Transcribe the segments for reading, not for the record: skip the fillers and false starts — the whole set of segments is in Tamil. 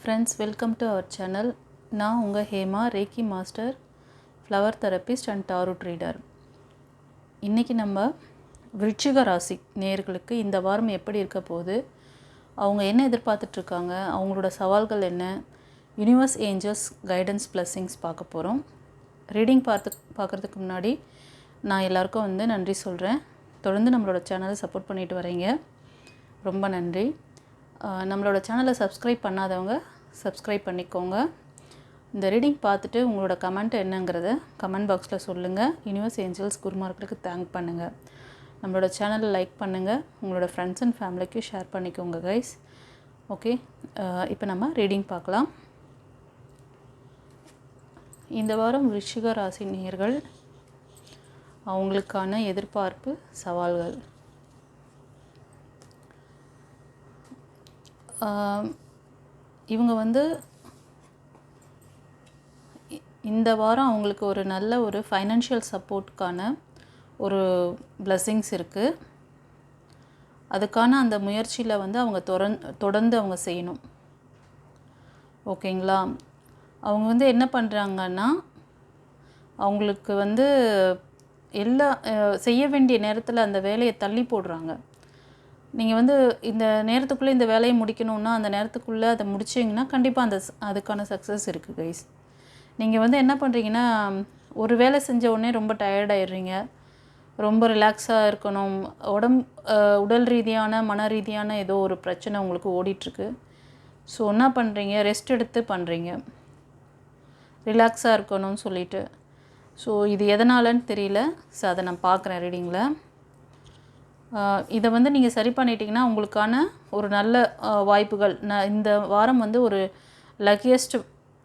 Friends, welcome to our channel. நான் உங்கள் Hema, reiki master, flower therapist and tarot reader. இன்றைக்கி நம்ம விருச்சிக ராசி நேயர்களுக்கு இந்த வாரம் எப்படி இருக்க போகுது, அவங்க என்ன எதிர்பார்த்துட்ருக்காங்க, அவங்களோட சவால்கள் என்ன, யூனிவர்ஸ் ஏஞ்சல்ஸ் கைடன்ஸ் பிளஸ்ஸிங்ஸ் பார்க்க போகிறோம். ரீடிங் பார்க்குறதுக்கு முன்னாடி நான் எல்லாருக்கும் நன்றி சொல்கிறேன். தொடர்ந்து நம்மளோட சேனலை சப்போர்ட் பண்ணிட்டு வரீங்க, ரொம்ப நன்றி. நம்மளோட சேனலை சப்ஸ்கிரைப் பண்ணாதவங்க சப்ஸ்கிரைப் பண்ணிக்கோங்க. இந்த ரீடிங் பார்த்துட்டு உங்களோட கமெண்ட் என்னங்கிறத கமெண்ட் பாக்ஸில் சொல்லுங்கள். யூனிவர்ஸ் ஏஞ்சல்ஸ் குருமார்களுக்கு தேங்க் பண்ணுங்கள். நம்மளோட சேனலை லைக் பண்ணுங்கள், உங்களோட ஃப்ரெண்ட்ஸ் அண்ட் ஃபேமிலிக்கு ஷேர் பண்ணிக்கோங்க கைஸ். ஓகே, இப்போ நம்ம ரீடிங் பார்க்கலாம். இந்த வாரம் விருச்சிக ராசி நேயர்கள் அவங்களுக்கான எதிர்பார்ப்பு, சவால்கள். இவங்க இந்த வாரம் அவங்களுக்கு ஒரு நல்ல ஒரு ஃபைனான்ஷியல் சப்போர்ட்டுக்கான ஒரு பிளஸ்ஸிங்ஸ் இருக்குது. அதுக்கான அந்த முயற்சியில் அவங்க தொடர்ந்து அவங்க செய்யணும். ஓகேங்களா? அவங்க என்ன பண்ணுறாங்கன்னா, அவங்களுக்கு எல்லா செய்ய வேண்டிய நேரத்தில் அந்த வேலையை தள்ளி போடுறாங்க. நீங்கள் இந்த நேரத்துக்குள்ளே இந்த வேலையை முடிக்கணுன்னா அந்த நேரத்துக்குள்ளே அதை முடிச்சிங்கன்னா கண்டிப்பாக அதுக்கான சக்ஸஸ் இருக்குது கைஸ். நீங்கள் என்ன பண்ணுறீங்கன்னா, ஒரு வேலை செஞ்ச உடனே ரொம்ப டயர்டாயிடுறீங்க, ரொம்ப ரிலாக்ஸாக இருக்கணும், உடல் ரீதியான மன ரீதியான ஏதோ ஒரு பிரச்சனை உங்களுக்கு ஓடிட்டுருக்கு. ஸோ என்ன பண்ணுறீங்க, ரெஸ்ட் எடுத்து பண்ணுறீங்க, ரிலாக்ஸாக இருக்கணும்னு சொல்லிட்டு. ஸோ இது எதனாலன்னு தெரியல. ஸோ அதை நான் பார்க்குறேன் ரீடிங்கில். இதை நீங்கள் சரி பண்ணிட்டீங்கன்னா உங்களுக்கான ஒரு நல்ல வாய்ப்புகள், இந்த வாரம் ஒரு லக்கியஸ்ட்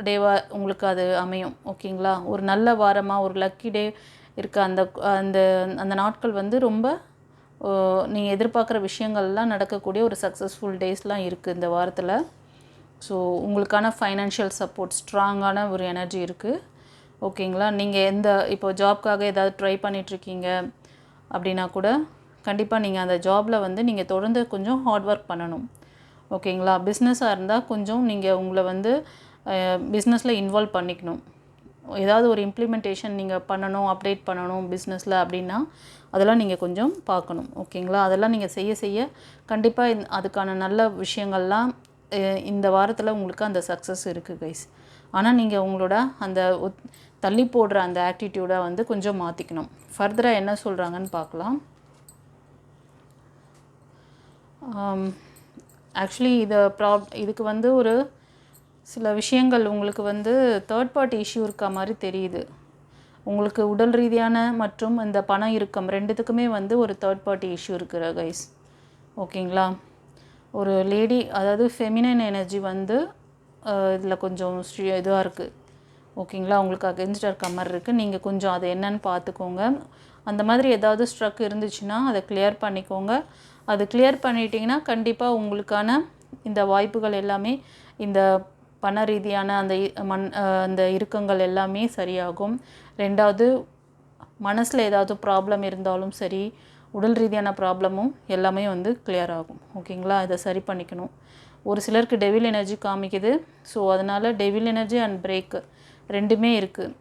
டேவாக உங்களுக்கு அது அமையும். ஓகேங்களா? ஒரு நல்ல வாரமாக, ஒரு லக்கி டே இருக்க அந்த அந்த அந்த நாட்கள் ரொம்ப நீங்கள் எதிர்பார்க்குற விஷயங்கள்லாம் நடக்கக்கூடிய ஒரு சக்ஸஸ்ஃபுல் டேஸ்லாம் இருக்குது இந்த வாரத்தில். ஸோ உங்களுக்கான ஃபைனான்ஷியல் சப்போர்ட், ஸ்ட்ராங்கான ஒரு எனர்ஜி இருக்குது. ஓகேங்களா? நீங்கள் இப்போ ஜாப்க்காக ஏதாவது ட்ரை பண்ணிகிட்ருக்கீங்க அப்படின்னா கூட கண்டிப்பாக நீங்கள் அந்த ஜாபில் நீங்கள் தொடர்ந்து கொஞ்சம் ஹார்ட் ஒர்க் பண்ணணும். ஓகேங்களா? பிஸ்னஸாக இருந்தால் கொஞ்சம் நீங்கள் உங்களை பிஸ்னஸில் இன்வால்வ் பண்ணிக்கணும். ஏதாவது ஒரு இம்ப்ளிமெண்டேஷன் நீங்கள் பண்ணணும், அப்டேட் பண்ணணும் பிஸ்னஸில் அப்படின்னா அதெல்லாம் நீங்கள் கொஞ்சம் பார்க்கணும். ஓகேங்களா? அதெல்லாம் நீங்கள் செய்ய கண்டிப்பாக அதுக்கான நல்ல விஷயங்கள்லாம் இந்த வாரத்தில் உங்களுக்கு அந்த சக்ஸஸ் இருக்குது கைஸ். ஆனால் நீங்கள் உங்களோட அந்த தள்ளி போடுற அந்த ஆட்டிடியூடை கொஞ்சம் மாற்றிக்கணும். ஃபர்தராக என்ன சொல்கிறாங்கன்னு பார்க்கலாம். ஆக்சுவலி இதுக்கு ஒரு சில விஷயங்கள் உங்களுக்கு தேர்ட் பார்ட்டி இஷ்யூ இருக்க மாதிரி தெரியுது. உங்களுக்கு உடல் ரீதியான மற்றும் இந்த பண இறுக்கம் ரெண்டுத்துக்குமே ஒரு தேர்ட் பார்ட்டி இஷ்யூ இருக்கிற கைஸ். ஓகேங்களா? ஒரு லேடி, அதாவது ஃபெமினைன் எனர்ஜி இதில் கொஞ்சம் இதுவாக இருக்குது. ஓகேங்களா? உங்களுக்கு அகென்ஸ்டாக இருக்க மாதிரி இருக்குது. நீங்கள் கொஞ்சம் அது என்னன்னு பார்த்துக்கோங்க. அந்த மாதிரி ஏதாவது ஸ்ட்ரக் இருந்துச்சுன்னா அதை கிளியர் பண்ணிக்கோங்க. அது கிளியர் பண்ணிட்டீங்கன்னா கண்டிப்பாக உங்களுக்கான இந்த வாய்ப்புகள் எல்லாமே, இந்த பண ரீதியான அந்த இறுக்கங்கள் எல்லாமே சரியாகும். ரெண்டாவது, மனசில் ஏதாவது ப்ராப்ளம் இருந்தாலும் சரி, உடல் ரீதியான ப்ராப்ளமும் எல்லாமே கிளியர் ஆகும். ஓகேங்களா? இதை சரி பண்ணிக்கணும். ஒரு சிலருக்கு டெவில் எனர்ஜி காமிக்குது. ஸோ அதனால் டெவில் எனர்ஜி அண்ட் பிரேக் ரெண்டுமே இருக்குது.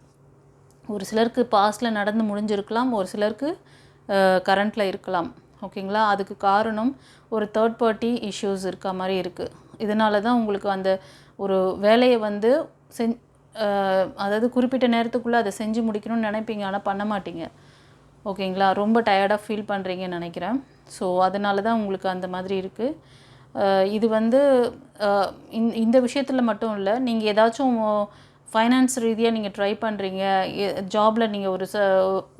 ஒரு சிலருக்கு பாஸ்டில் நடந்து முடிஞ்சிருக்கலாம், ஒரு சிலருக்கு கரண்ட்டில் இருக்கலாம். ஓகேங்களா? அதுக்கு காரணம் ஒரு தேர்ட் பார்ட்டி இஷ்யூஸ் இருக்க மாதிரி இருக்குது. இதனால தான் உங்களுக்கு அந்த ஒரு வேலையை அதாவது குறிப்பிட்ட நேரத்துக்குள்ளே அதை செஞ்சு முடிக்கணும்னு நினைப்பீங்க, ஆனால் பண்ண மாட்டீங்க. ஓகேங்களா? ரொம்ப டயர்டாக ஃபீல் பண்ணுறீங்கன்னு நினைக்கிறேன். ஸோ அதனால தான் உங்களுக்கு அந்த மாதிரி இருக்குது. இது இந்த விஷயத்தில் மட்டும் இல்லை, நீங்கள் ஏதாச்சும் ஃபைனான்ஸ் ரீதியாக நீங்கள் ட்ரை பண்ணுறீங்க, ஜாபில் நீங்கள்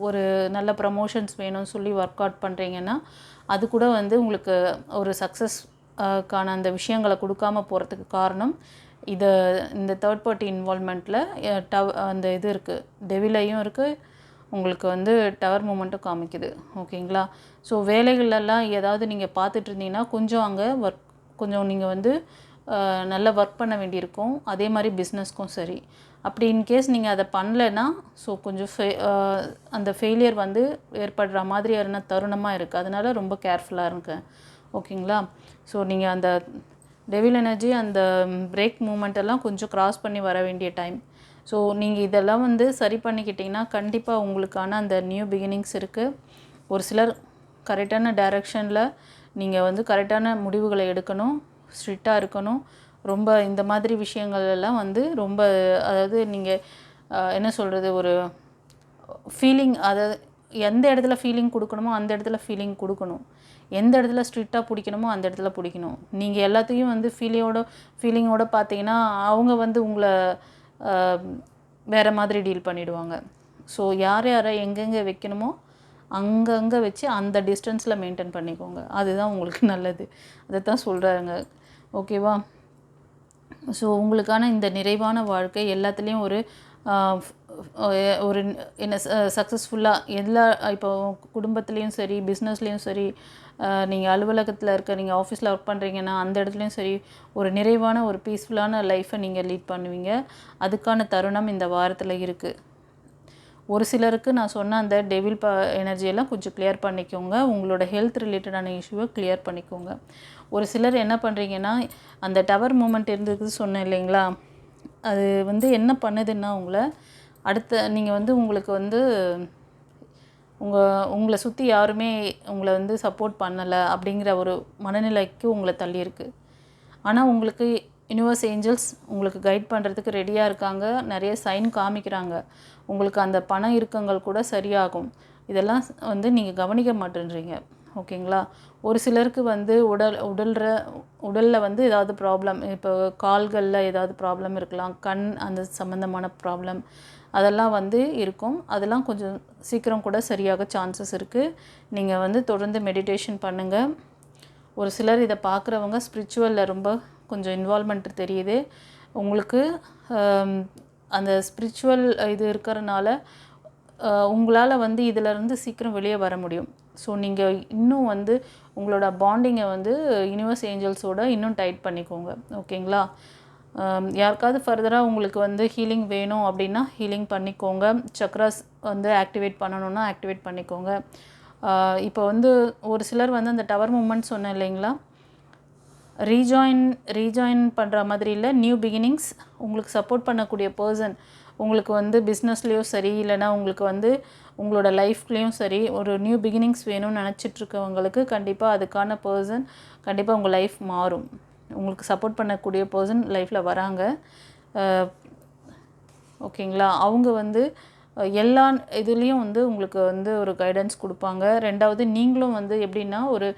ஒரு நல்ல ப்ரமோஷன்ஸ் வேணும்னு சொல்லி ஒர்க் அவுட் பண்ணுறீங்கன்னா அது கூட உங்களுக்கு ஒரு சக்ஸஸ்க்கான அந்த விஷயங்களை கொடுக்காமல் போகிறதுக்கு காரணம் இந்த தேர்ட் பார்ட்டி இன்வால்மெண்ட்டில் அந்த இது இருக்குது, டெவிலையும் இருக்குது, உங்களுக்கு டவர் மூமெண்ட்டும் காமிக்குது. ஓகேங்களா? ஸோ வேலைகளெல்லாம் ஏதாவது நீங்கள் பார்த்துட்டு இருந்தீங்கன்னா கொஞ்சம் அங்கே கொஞ்சம் நீங்கள் நல்ல ஒர்க் பண்ண வேண்டியிருக்கும். அதே மாதிரி பிஸ்னஸ்க்கும் சரி. அப்படி இன்கேஸ் நீங்கள் அதை பண்ணலைன்னா ஸோ கொஞ்சம் அந்த ஃபெயிலியர் ஏற்படுற மாதிரியான தருணமாக இருக்குது. அதனால் ரொம்ப கேர்ஃபுல்லாக இருங்க. ஓகேங்களா? ஸோ நீங்கள் அந்த டெவில் எனர்ஜி அந்த பிரேக் மூமெண்ட் எல்லாம் கொஞ்சம் கிராஸ் பண்ணி வர வேண்டிய டைம். ஸோ நீங்கள் இதெல்லாம் வந்து சரி பண்ணிக்கிட்டிங்கன்னா கண்டிப்பாக உங்களுக்கான அந்த நியூ பிகினிங்ஸ் இருக்குது. ஒரு சிலர் கரெக்டான டைரக்ஷனில் நீங்கள் வந்து கரெக்டான முடிவுகளை எடுக்கணும், ஸ்ட்ரிக்டாக இருக்கணும். ரொம்ப இந்த மாதிரி விஷயங்கள் எல்லாம் வந்து ரொம்ப, அதாவது நீங்கள் என்ன சொல்கிறது, ஒரு ஃபீலிங், அதாவது எந்த இடத்துல ஃபீலிங் கொடுக்கணுமோ அந்த இடத்துல ஃபீலிங் கொடுக்கணும். எந்த இடத்துல ஸ்ட்ரிக்டாக பிடிக்கணுமோ அந்த இடத்துல பிடிக்கணும். நீங்கள் எல்லாத்தையும் வந்து ஃபீலிங்கோட பார்த்தீங்கன்னா அவங்க வந்து உங்களை வேறு மாதிரி டீல் பண்ணிவிடுவாங்க. ஸோ யாரை எங்கெங்கே வைக்கணுமோ அங்கங்கே வச்சு அந்த டிஸ்டன்ஸில் மெயின்டைன் பண்ணிக்கோங்க. அதுதான் உங்களுக்கு நல்லது. அதை தான் சொல்கிறாங்க. ஓகேவா? ஸோ உங்களுக்கான இந்த நிறைவான வாழ்க்கை எல்லாத்துலேயும் ஒரு என்ன சக்ஸஸ்ஃபுல்லாக எல்லா இப்போ குடும்பத்துலேயும் சரி, பிஸ்னஸ்லேயும் சரி, நீங்கள் அலுவலகத்தில் நீங்கள் ஆஃபீஸில் ஒர்க் பண்ணுறீங்கன்னா அந்த இடத்துலையும் சரி, ஒரு நிறைவான ஒரு பீஸ்ஃபுல்லான லைஃப்பை நீங்கள் லீட் பண்ணுவீங்க. அதுக்கான தருணம் இந்த வாரத்தில் இருக்குது. ஒரு சிலருக்கு நான் சொன்ன அந்த டெவில் எனர்ஜியெல்லாம் கொஞ்சம் கிளியர் பண்ணிக்கோங்க. உங்களோட ஹெல்த் ரிலேட்டடான இஷ்யூவை கிளியர் பண்ணிக்கோங்க. ஒரு சிலர் என்ன பண்ணுறீங்கன்னா, அந்த டவர் மூமெண்ட் இருந்தது சொன்னேன் இல்லைங்களா, அது வந்து என்ன பண்ணுதுன்னா உங்களை நீங்கள் வந்து உங்களுக்கு வந்து உங்களை சுற்றி யாருமே உங்களை வந்து சப்போர்ட் பண்ணலை அப்படிங்கிற ஒரு மனநிலைக்கு உங்களை தள்ளியிருக்கு. ஆனால் உங்களுக்கு யுனிவர்ஸ் ஏஞ்சல்ஸ் உங்களுக்கு கைட் பண்ணுறதுக்கு ரெடியாக இருக்காங்க. நிறைய சைன் காமிக்கிறாங்க. உங்களுக்கு அந்த பண இறுக்கங்கள் கூட சரியாகும். இதெல்லாம் வந்து நீங்கள் கவனிக்க மாட்டேன்றீங்க. ஓகேங்களா? ஒரு சிலருக்கு வந்து உடலில் வந்து ஏதாவது ப்ராப்ளம், இப்போ கால்களில் ஏதாவது ப்ராப்ளம் இருக்கலாம், கண் அந்த சம்மந்தமான ப்ராப்ளம் அதெல்லாம் வந்து இருக்கும். அதெல்லாம் கொஞ்சம் சீக்கிரம் கூட சரியாக சான்சஸ் இருக்குது. நீங்கள் வந்து தொடர்ந்து மெடிடேஷன் பண்ணுங்கள். ஒரு சிலர் இதை பார்க்குறவங்க ஸ்பிரிச்சுவலில் ரொம்ப கொஞ்சம் இன்வால்மெண்ட் தெரியுது உங்களுக்கு. அந்த ஸ்பிரிச்சுவல் இது இருக்கிறனால உங்களால் வந்து இதிலேருந்து சீக்கிரம் வெளியே வர முடியும். ஸோ நீங்கள் இன்னும் வந்து உங்களோட பாண்டிங்கை வந்து யூனிவர்ஸ் ஏஞ்சல்ஸோட இன்னும் டைட் பண்ணிக்கோங்க. ஓகேங்களா? யாருக்காவது ஃபர்தராக உங்களுக்கு வந்து ஹீலிங் வேணும் அப்படின்னா ஹீலிங் பண்ணிக்கோங்க. சக்ராஸ் வந்து ஆக்டிவேட் பண்ணணுன்னா ஆக்டிவேட் பண்ணிக்கோங்க. இப்போ வந்து ஒரு சிலர் வந்து அந்த டவர் மூமெண்ட் சொன்னேன் இல்லைங்களா, ரீஜாயின் பண்ணுற மாதிரி இல்லை, நியூ பிகினிங்ஸ். உங்களுக்கு சப்போர்ட் பண்ணக்கூடிய பர்சன் உங்களுக்கு வந்து பிஸ்னஸ்லேயும் சரி, இல்லைனா உங்களுக்கு வந்து உங்களோட லைஃப்லேயும் சரி ஒரு நியூ பிகினிங்ஸ் வேணும்னு நினச்சிட்ருக்கவங்களுக்கு கண்டிப்பாக அதுக்கான பர்சன் கண்டிப்பாக உங்கள் லைஃப் மாறும். உங்களுக்கு சப்போர்ட் பண்ணக்கூடிய பர்சன் லைஃப்பில் வராங்க. ஓகேங்களா? அவங்க வந்து எல்லா இதுலேயும் வந்து உங்களுக்கு வந்து ஒரு கைடன்ஸ் கொடுப்பாங்க. ரெண்டாவது நீங்களும் வந்து எப்படின்னா ஒரு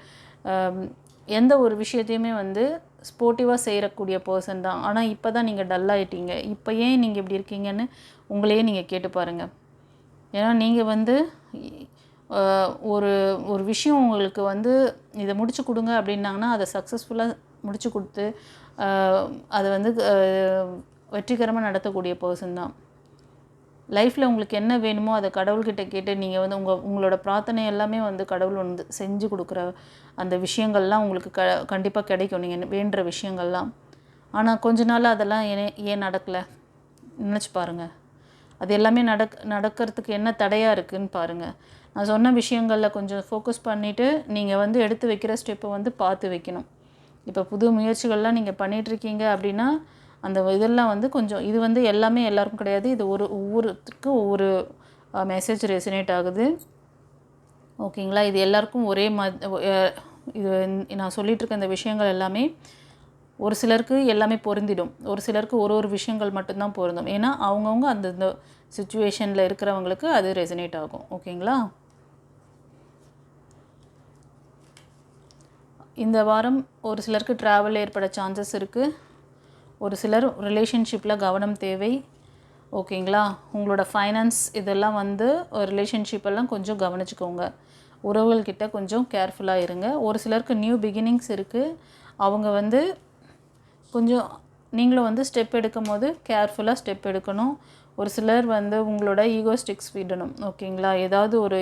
எந்த ஒரு விஷயத்தையுமே வந்து ஸ்போர்ட்டிவாக செய்யக்கூடிய பர்சன் தான். ஆனால் இப்போ தான் நீங்கள் டல்லாகிட்டீங்க. இப்போ ஏன் நீங்கள் இப்படி இருக்கீங்கன்னு உங்களையே நீங்கள் கேட்டு பாருங்கள். ஏன்னா நீங்கள் வந்து ஒரு விஷயம் உங்களுக்கு வந்து இதை முடிச்சு கொடுங்க அப்படின்னாங்கன்னா அதை சக்ஸஸ்ஃபுல்லாக முடிச்சு கொடுத்து அதை வந்து வெற்றிகரமாக நடத்தக்கூடிய பர்சன் தான். லைஃப்பில் உங்களுக்கு என்ன வேணுமோ அதை கடவுள்கிட்ட கேட்டு நீங்கள் வந்து உங்களோட பிரார்த்தனை எல்லாமே வந்து கடவுள் வந்து செஞ்சு கொடுக்குற அந்த விஷயங்கள்லாம் உங்களுக்கு கண்டிப்பாக கிடைக்கும், நீங்கள் வேண்டுற விஷயங்கள்லாம். ஆனால் கொஞ்ச நாள் அதெல்லாம் ஏன் நடக்கலை நினச்சி பாருங்கள். அது எல்லாமே நடக்கிறதுக்கு என்ன தடையாக இருக்குதுன்னு பாருங்கள். நான் சொன்ன விஷயங்களில் கொஞ்சம் ஃபோக்கஸ் பண்ணிவிட்டு நீங்கள் வந்து எடுத்து வைக்கிற ஸ்டெப்பை வந்து பார்த்து வைக்கணும். இப்போ புது முயற்சிகள்லாம் நீங்கள் பண்ணிகிட்ருக்கீங்க அப்படின்னா அந்த இதெல்லாம் வந்து கொஞ்சம் இது வந்து எல்லாமே எல்லாருக்கும் கிடையாது. இது ஒவ்வொருத்தருக்கும் ஒவ்வொரு மெசேஜ் ரெசனேட் ஆகுது. ஓகேங்களா? இது எல்லாருக்கும் ஒரே இது நான் சொல்லிகிட்ருக்க இந்த விஷயங்கள் எல்லாமே ஒரு சிலருக்கு எல்லாமே பொருந்திடும், ஒரு சிலருக்கு ஒரு விஷயங்கள் மட்டும்தான் பொருந்தும். ஏன்னா அவங்கவுங்க அந்தந்த சுச்சுவேஷனில் இருக்கிறவங்களுக்கு அது ரெசனேட் ஆகும். ஓகேங்களா? இந்த வாரம் ஒரு சிலருக்கு ட்ராவல் ஏற்பட சான்சஸ் இருக்குது. ஒரு சிலர் ரிலேஷன்ஷிப்பில் கவனம் தேவை. ஓகேங்களா? உங்களோட ஃபைனான்ஸ் இதெல்லாம் வந்து ரிலேஷன்ஷிப்பெல்லாம் கொஞ்சம் கவனிச்சுக்கோங்க. உறவுகள்கிட்ட கொஞ்சம் கேர்ஃபுல்லாக இருங்க. ஒரு சிலருக்கு நியூ பிகினிங்ஸ் இருக்குது. அவங்க வந்து கொஞ்சம் நீங்களும் வந்து ஸ்டெப் எடுக்கும் போது கேர்ஃபுல்லாக ஸ்டெப் எடுக்கணும். ஒரு சிலர் வந்து உங்களோட ஈகோஸ்டிக்ஸ் விடணும். ஓகேங்களா? ஏதாவது ஒரு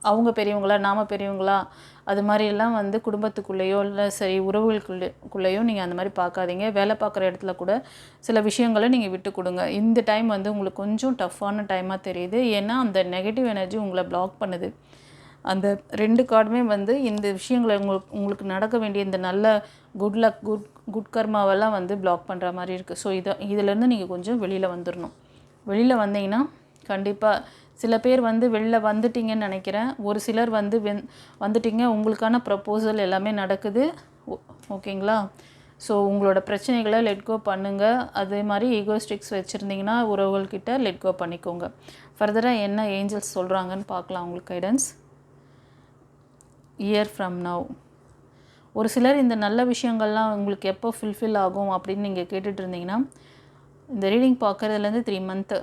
அவங்க பெரியவங்களா நாம் பெரியவங்களா அது மாதிரியெல்லாம் வந்து குடும்பத்துக்குள்ளேயோ இல்லை சரி உறவுகளுக்குள்ளேயோ நீங்கள் அந்த மாதிரி பார்க்காதீங்க. வேலை பார்க்குற இடத்துல கூட சில விஷயங்களை நீங்கள் விட்டு கொடுங்க. இந்த டைம் வந்து உங்களுக்கு கொஞ்சம் டஃப்பான டைமாக தெரியுது. ஏன்னா அந்த நெகட்டிவ் எனர்ஜி உங்களை பிளாக் பண்ணுது. அந்த 2 கார்டுமே வந்து இந்த விஷயங்களை உங்களுக்கு நடக்க வேண்டிய இந்த நல்ல குட் லக் குட் கர்மாவெல்லாம் வந்து பிளாக் பண்ணுற மாதிரி இருக்குது. ஸோ இதிலேருந்து நீங்கள் கொஞ்சம் வெளியில் வந்துடணும். வெளியில் வந்தீங்கன்னா கண்டிப்பாக சில பேர் வந்து வெளில வந்துட்டீங்கன்னு நினைக்கிறேன். ஒரு சிலர் வந்து வந்துட்டீங்க, உங்களுக்கான ப்ரப்போசல் எல்லாமே நடக்குது. ஓகேங்களா? ஸோ உங்களோட பிரச்சனைகளை லெட் கோ பண்ணுங்கள். அதே மாதிரி ஈகோஸ்டிக்ஸ் வச்சுருந்தீங்கன்னா உறவுகள்கிட்ட லெட் கோ பண்ணிக்கோங்க. ஃபர்தராக என்ன ஏஞ்சல்ஸ் சொல்கிறாங்கன்னு பார்க்கலாம். உங்களுக்கு கைடன்ஸ் இயர் ஃப்ரம் நவ். ஒரு சிலர் இந்த நல்ல விஷயங்கள்லாம் உங்களுக்கு எப்போ ஃபுல்ஃபில் ஆகும் அப்படின்னு நீங்கள் கேட்டுட்டு இருந்தீங்கன்னா, இந்த ரீடிங் பார்க்குறதுலேருந்து 3 மந்த்து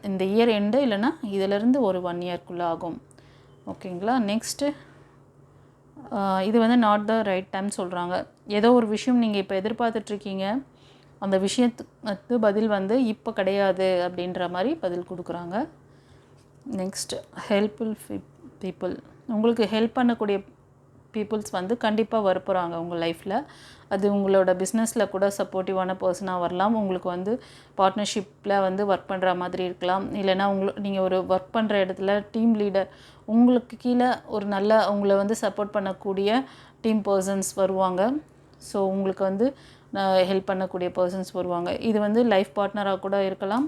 இந்த இயர் எண்டு இல்லைன்னா இதிலேருந்து ஒரு 1 இயர்க்குள்ளே ஆகும். ஓகேங்களா? நெக்ஸ்ட்டு இது வந்து நாட் த ரைட் டைம் சொல்கிறாங்க. ஏதோ ஒரு விஷயம் நீங்கள் இப்போ எதிர்பார்த்துட்ருக்கீங்க, அந்த விஷயத்துக்கு பதில் வந்து இப்போ கிடையாது அப்படின்ற மாதிரி பதில் கொடுக்குறாங்க. Next helpful people. உங்களுக்கு ஹெல்ப் பண்ணக்கூடிய பீப்புள்ஸ் வந்து கண்டிப்பாக வரப்போகிறாங்க உங்கள் லைஃப்பில். அது உங்களோட பிஸ்னஸில் கூட சப்போர்ட்டிவான பர்சனாக வரலாம். உங்களுக்கு வந்து பார்ட்னர்ஷிப்பில் வந்து ஒர்க் பண்ணுற மாதிரி இருக்கலாம். இல்லைனா நீங்கள் ஒரு ஒர்க் பண்ணுற இடத்துல டீம் லீடர், உங்களுக்கு கீழே ஒரு நல்ல உங்களை வந்து சப்போர்ட் பண்ணக்கூடிய டீம் பர்சன்ஸ் வருவாங்க. ஸோ உங்களுக்கு வந்து ஹெல்ப் பண்ணக்கூடிய பர்சன்ஸ் வருவாங்க. இது வந்து லைஃப் பார்ட்னராக கூட இருக்கலாம்,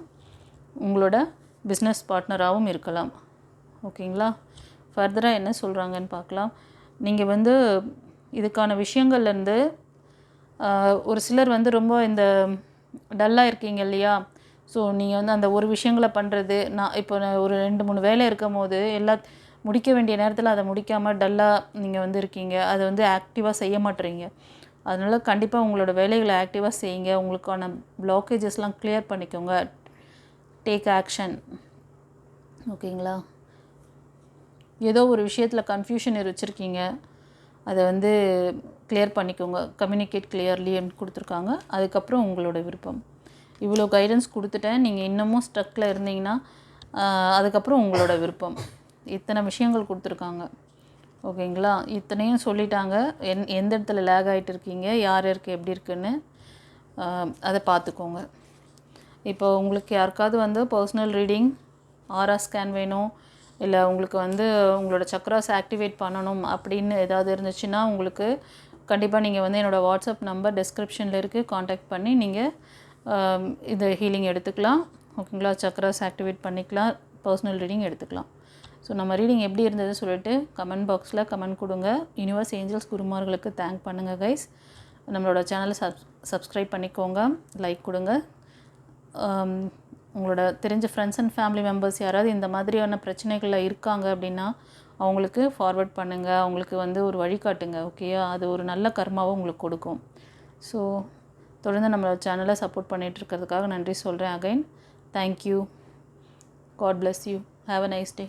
உங்களோட பிஸ்னஸ் பார்ட்னராகவும் இருக்கலாம். ஓகேங்களா? ஃபர்தராக என்ன சொல்கிறாங்கன்னு பார்க்கலாம். நீங்கள் வந்து இதுக்கான விஷயங்கள்லேருந்து ஒரு சிலர் வந்து ரொம்ப இந்த டல்லாக இருக்கீங்க இல்லையா? ஸோ நீங்கள் வந்து அந்த ஒரு விஷயங்களை பண்ணுறது, இப்போ ஒரு 2-3 வேலை இருக்கும் போது முடிக்க வேண்டிய நேரத்தில் அதை முடிக்காமல் டல்லாக நீங்கள் வந்து இருக்கீங்க. அதை வந்து ஆக்டிவாக செய்ய மாட்டேறீங்க. அதனால் கண்டிப்பாக உங்களோட வேலைகளை ஆக்டிவாக செய்யுங்க. உங்களுக்கான பிளாக்கேஜஸ்லாம் கிளியர் பண்ணிக்கோங்க. Take action. ஓகேங்களா? ஏதோ ஒரு விஷயத்தில் கன்ஃபியூஷன் வச்சுருக்கீங்க, அதை வந்து கிளியர் பண்ணிக்கோங்க. கம்யூனிகேட் கிளியர்லின்னு கொடுத்துருக்காங்க. அதுக்கப்புறம் உங்களோட விருப்பம். இவ்வளோ கைடன்ஸ் கொடுத்துட்டேன். நீங்கள் இன்னமும் ஸ்ட்ரக்கில் இருந்தீங்கன்னா அதுக்கப்புறம் உங்களோட விருப்பம். இத்தனை விஷயங்கள் கொடுத்துருக்காங்க. ஓகேங்களா? இத்தனையும் சொல்லிட்டாங்க. எந்த இடத்துல லேக் ஆகிட்டு இருக்கீங்க, யார் யாருக்கு எப்படி இருக்குன்னு அதை பார்த்துக்கோங்க. இப்போ உங்களுக்கு யாருக்காவது வந்து பர்சனல் ரீடிங், ஆரா ஸ்கேன் வேணும், இல்லை உங்களுக்கு வந்து உங்களோட சக்ராஸ் ஆக்டிவேட் பண்ணணும் அப்படின்னு ஏதாவது இருந்துச்சுன்னா, உங்களுக்கு கண்டிப்பாக நீங்கள் வந்து என்னோடய வாட்ஸ்அப் நம்பர் டிஸ்கிரிப்ஷனில் இருக்குது, காண்டாக்ட் பண்ணி நீங்கள் இந்த ஹீலிங் எடுத்துக்கலாம். ஓகேங்களா? சக்ராஸ் ஆக்டிவேட் பண்ணிக்கலாம், பர்சனல் ரீடிங் எடுத்துக்கலாம். ஸோ நம்ம ரீடிங் எப்படி இருந்தது சொல்லிட்டு கமெண்ட் பாக்ஸில் கமெண்ட் கொடுங்க. யூனிவர்ஸ் ஏஞ்சல்ஸ் குருமார்களுக்கு தேங்க் பண்ணுங்கள் கைஸ். நம்மளோட சேனலை சப்ஸ்கிரைப் பண்ணிக்கோங்க, லைக் கொடுங்க. உங்களோட தெரிஞ்ச ஃப்ரெண்ட்ஸ் அண்ட் ஃபேமிலி மெம்பர்ஸ் யாராவது இந்த மாதிரியான பிரச்சனைகளில் இருக்காங்க அப்படின்னா அவங்களுக்கு ஃபார்வர்ட் பண்ணுங்கள். அவங்களுக்கு வந்து ஒரு வழிகாட்டுங்க. ஓகேயா? அது ஒரு நல்ல கர்மாவை உங்களுக்கு கொடுக்கும். ஸோ தொடர்ந்து நம்மளோட சேனலை சப்போர்ட் பண்ணிகிட்டு இருக்கிறதுக்காக நன்றி சொல்கிறேன். Again thank you. God bless you. Have a nice day.